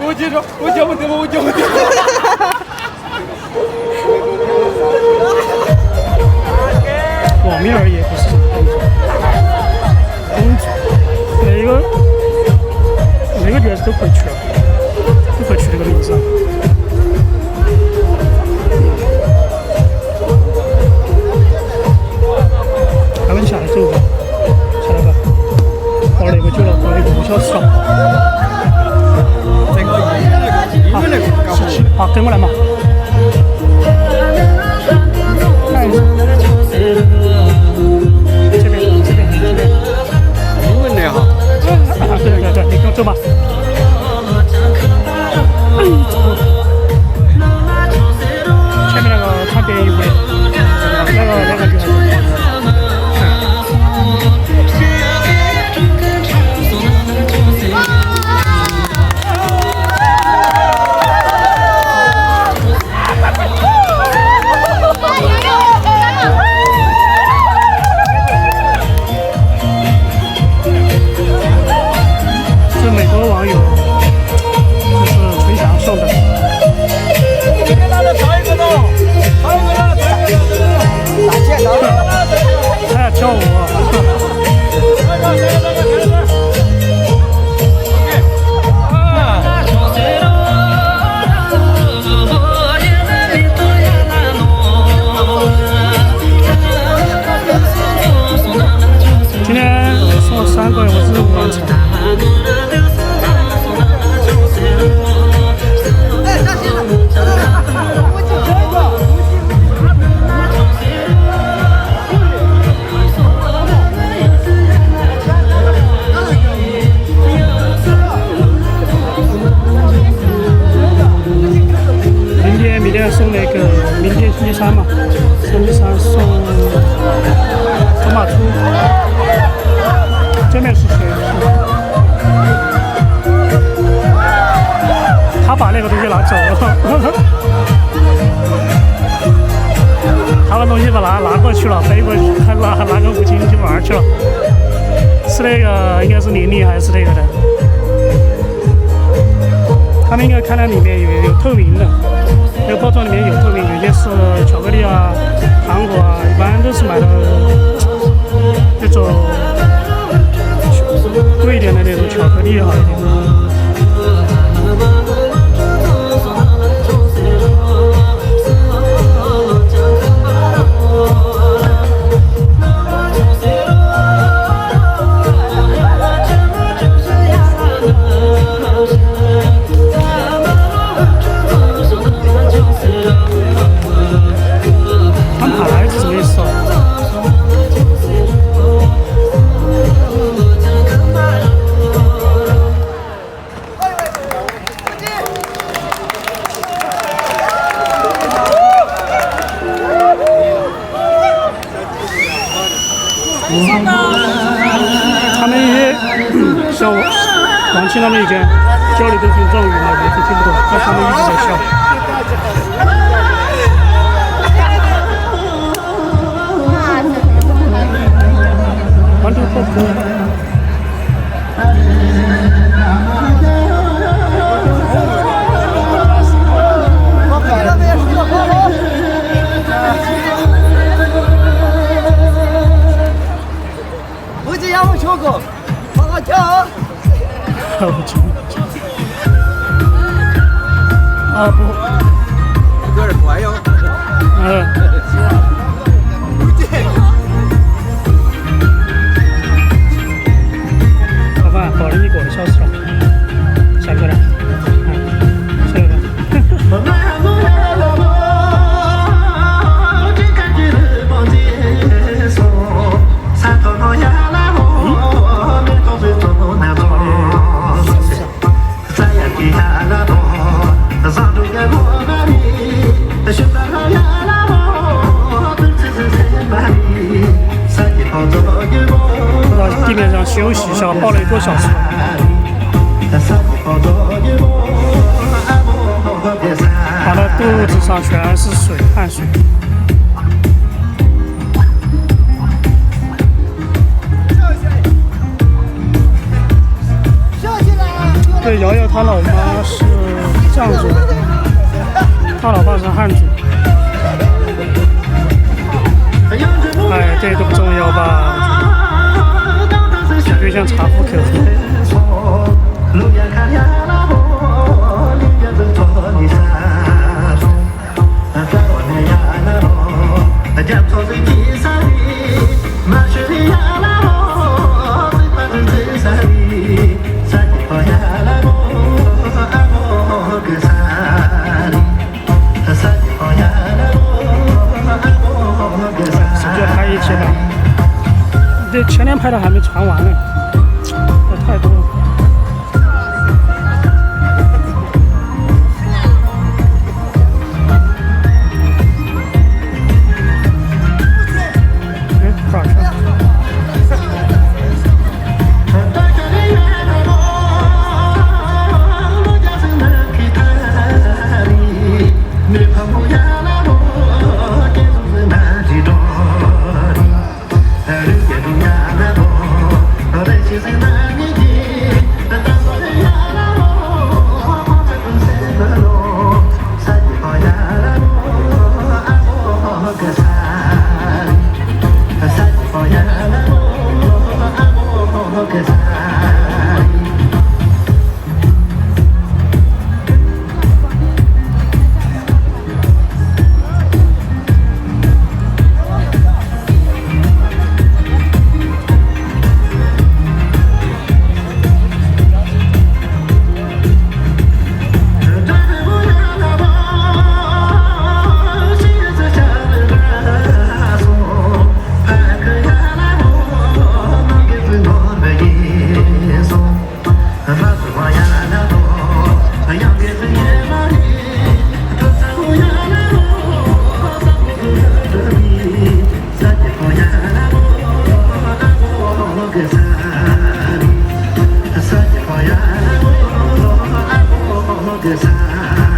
我接着，我讲不得，我讲不得。网面而言不是公主，每个角色都可以取，这个名字。咱们下来走吧，下来吧。玩那个久了，玩了1个小时了。好，跟过来嘛。看一下。这边。英文的哈。对，你跟我走吧。前面那个穿便衣服的，那个女孩子。是美国网友，就是纯享送的。他要跳舞啊！今天送了3个，我是5万成。明天送那个，明天星期三嘛，星期三送托马图，这面是谁？他把那个东西拿走了，他把东西拿过去了，飞过去，他拿个5斤去玩去了，是那个应该是玲玲还是那个的？他们应该看到里面有透明的。那个包装里面有透明，有些是巧克力啊、糖果啊，一般都是买的那种贵一点的那种巧克力好一点。他们也像王青他们以前教的都是赵语嘛，我是听不懂，但他们一直在笑。完全不可能。啊不，有点乖哟。老板，保证你给我消失了，下课了，下课了。到地面上休息一下，抱了1个小时。他的肚子上全是水，汗水。对，瑶瑶她老妈是藏族的，她老爸是汉族。哎，这都不重要吧？就像茶壶口。直接拍一起吧。这前天拍的还没传完呢，太多了。Good time.